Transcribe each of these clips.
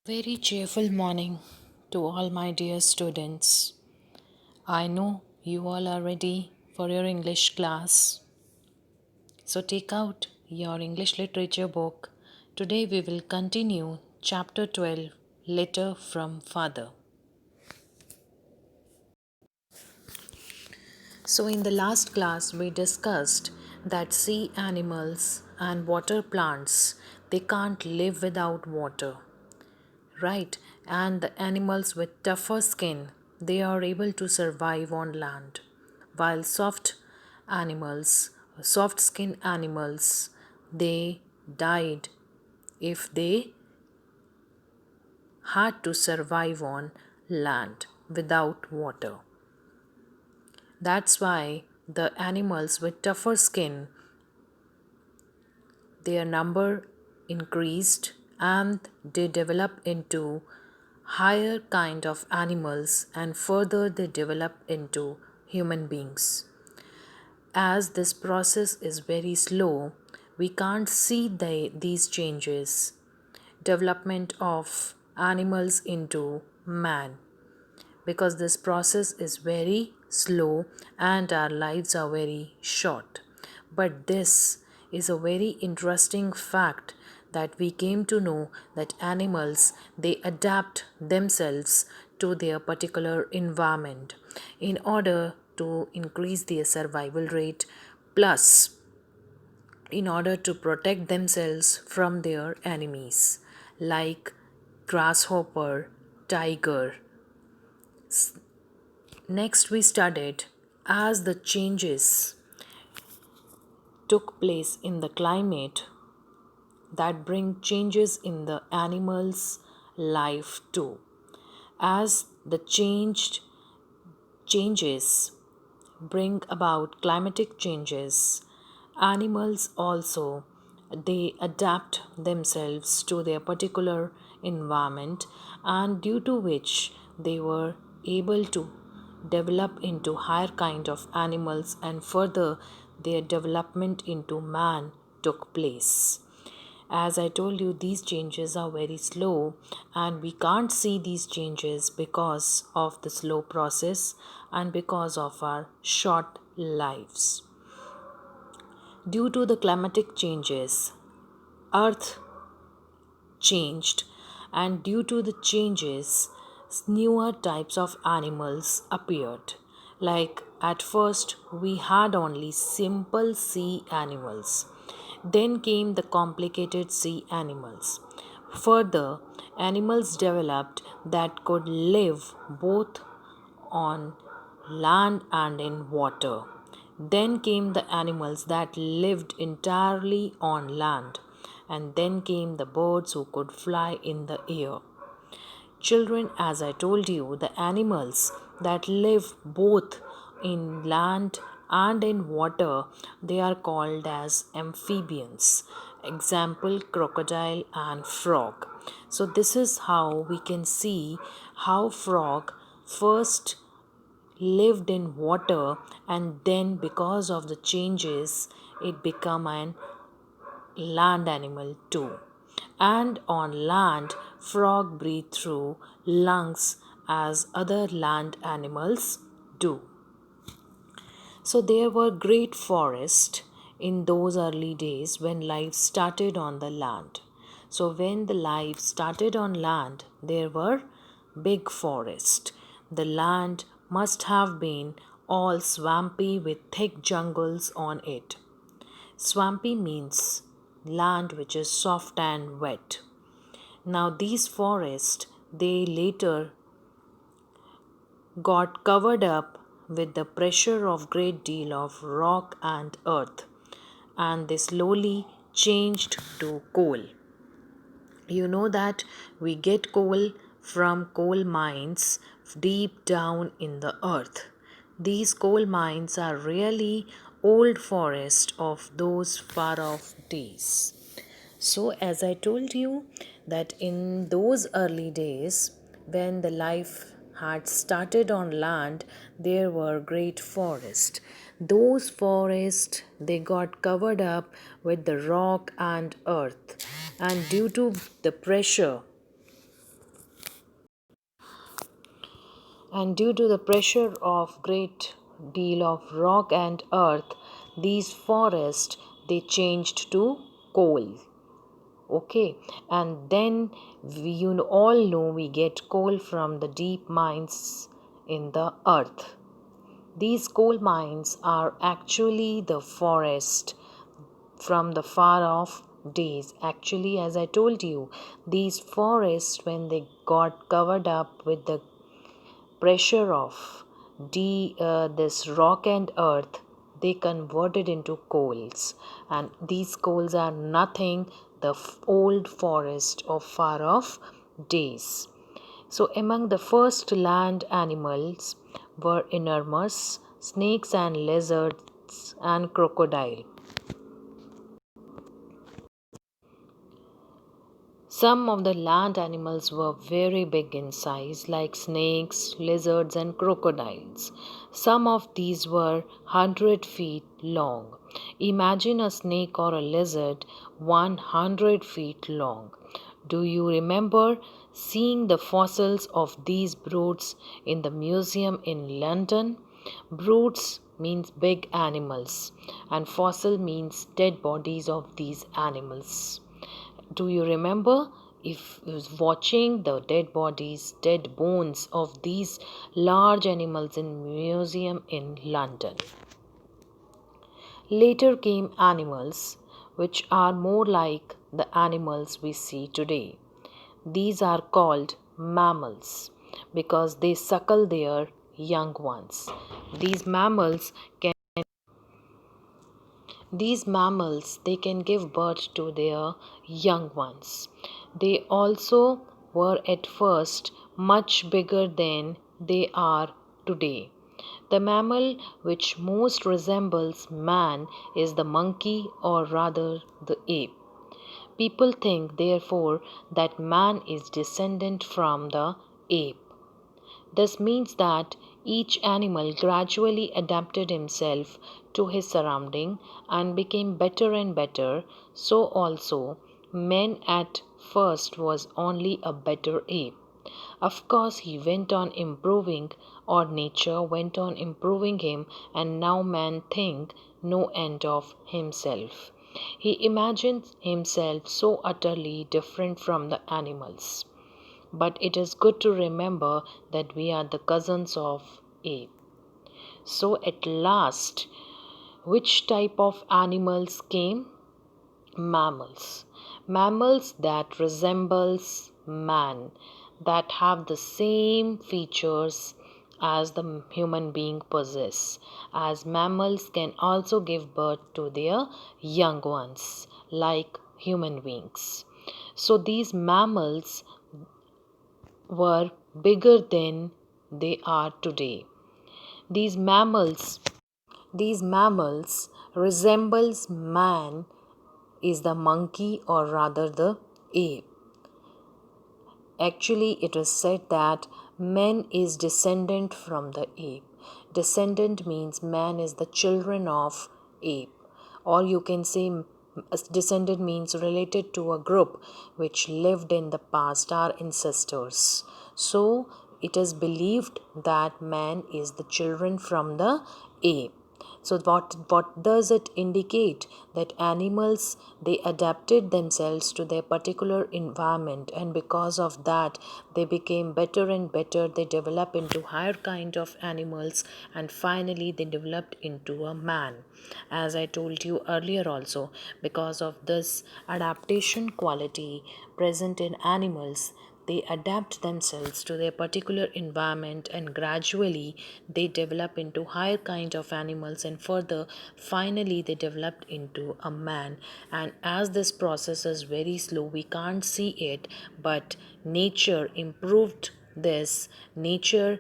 Very cheerful morning to all my dear students. I know you all are ready for your English class. So take out your English literature book. Today we will continue chapter 12, Letter from Father. So in the last class we discussed that sea animals and water plants, they can't live without water. Right, and the animals with tougher skin, they are able to survive on land, while animals soft skin animals, they died if they had to survive on land without water. That's why the animals with tougher skin, their number increased and they develop into higher kind of animals, and further they develop into human beings. As this process is very slow, we can't see these changes, development of animals into man, because this process is very slow and our lives are very short. But this is a very interesting fact that we came to know that animals, they adapt themselves to their particular environment in order to increase their survival rate, plus in order to protect themselves from their enemies like grasshopper, tiger. Next, we studied as the changes took place in the climate that bring changes in the animal's life too. As the changes bring about climatic changes, animals also they adapt themselves to their particular environment, and due to which they were able to develop into higher kind of animals, and further their development into man took place. As I told you, these changes are very slow, and we can't see these changes because of the slow process and because of our short lives. Due to the climatic changes, Earth changed, and due to the changes, newer types of animals appeared. Like at first, we had only simple sea animals. Then came the complicated sea animals. Further, animals developed that could live both on land and in water. Then came the animals that lived entirely on land, and then came the birds who could fly in the air. Children, as I told you, the animals that live both in land and in water, they are called as amphibians. Example, crocodile and frog. So this is how we can see how frog first lived in water, and then because of the changes it became an land animal too. And on land, frog breathe through lungs as other land animals do. So there were great forests in those early days when life started on the land. So when the life started on land, there were big forests. The land must have been all swampy with thick jungles on it. Swampy means land which is soft and wet. Now these forests, they later got covered up with the pressure of great deal of rock and earth, and they slowly changed to coal. You know that we get coal from coal mines deep down in the earth. These coal mines are really old forests of those far off days. So, as I told you, that in those early days, when the life had started on land, there were great forests. Those forests, they got covered up with the rock and earth, and due to the pressure And due to the pressure of great deal of rock and earth, these forests they changed to coal. Okay, and then all know we get coal from the deep mines in the earth. These coal mines are actually the forest from the far off days. Actually, as I told you, these forests, when they got covered up with the pressure of this rock and earth, they converted into coals, and these coals are nothing the old forest of far off days. So, among the first land animals were enormous snakes and lizards and crocodile. Some of the land animals were very big in size, like snakes, lizards, and crocodiles. Some of these were 100 feet long. Imagine a snake or a lizard 100 feet long. Do you remember seeing the fossils of these brutes in the museum in London? Brutes means big animals, and fossil means dead bodies of these animals. Do you remember if was watching the dead bodies, dead bones of these large animals in museum in London? Later came animals which are more like the animals we see today. These are called mammals because they suckle their young ones. These mammals can These mammals they can give birth to their young ones. They also were at first much bigger than they are today. The mammal which most resembles man is the monkey, or rather the ape. People think therefore that man is descendant from the ape. This means that each animal gradually adapted himself to his surrounding and became better and better. So also man at first was only a better ape. Of course he went on improving, or nature went on improving him, and now man think no end of himself. He imagines himself so utterly different from the animals. But it is good to remember that we are the cousins of ape. So at last, which type of animals came? Mammals. Mammals that resembles man, that have the same features as the human being possess, as mammals can also give birth to their young ones like human beings. So these mammals were bigger than they are today. These mammals, these mammals resembles man is the monkey, or rather the ape. Actually, it is said that man is descendant from the ape. Descendant means man is the children of ape, or you can say descendant means related to a group which lived in the past, our ancestors. So it is believed that man is the children from the ape. So what does it indicate? That animals they adapted themselves to their particular environment, and because of that they became better and better. They develop into higher kind of animals, and finally they developed into a man. As I told you earlier also, because of this adaptation quality present in animals, they adapt themselves to their particular environment, and gradually they develop into higher kind of animals, and further finally they developed into a man. And as this process is very slow, we can't see it, but nature improved this. Nature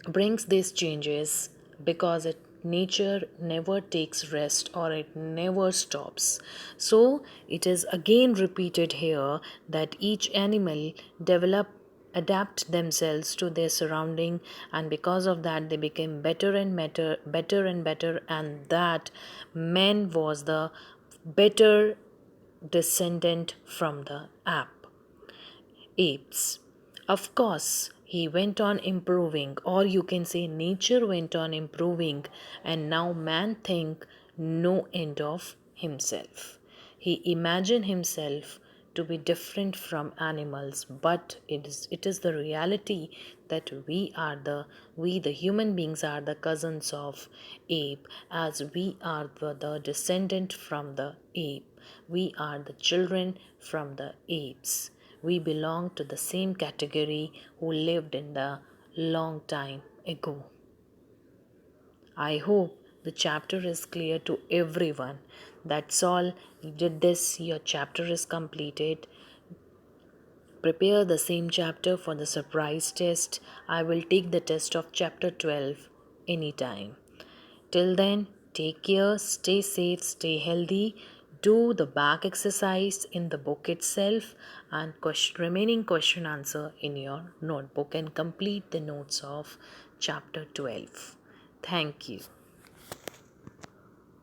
brings these changes because it nature never takes rest, or it never stops. So it is again repeated here that each animal develop adapt themselves to their surrounding, and because of that they became better and better, and that man was the better descendant from the apes. Of course, he went on improving, or you can say nature went on improving, and now man think no end of himself. He imagined himself to be different from animals, but it is the reality that we the human beings are the cousins of ape, as we are the descendant from the ape. We are the children from the apes. We belong to the same category who lived in the long time ago. I hope the chapter is clear to everyone. That's all. You did this, your chapter is completed. Prepare the same chapter for the surprise test. I will take the test of chapter 12 anytime. Till then, take care, stay safe, stay healthy. Do the back exercise in the book itself and remaining question answer in your notebook and complete the notes of chapter 12. Thank you.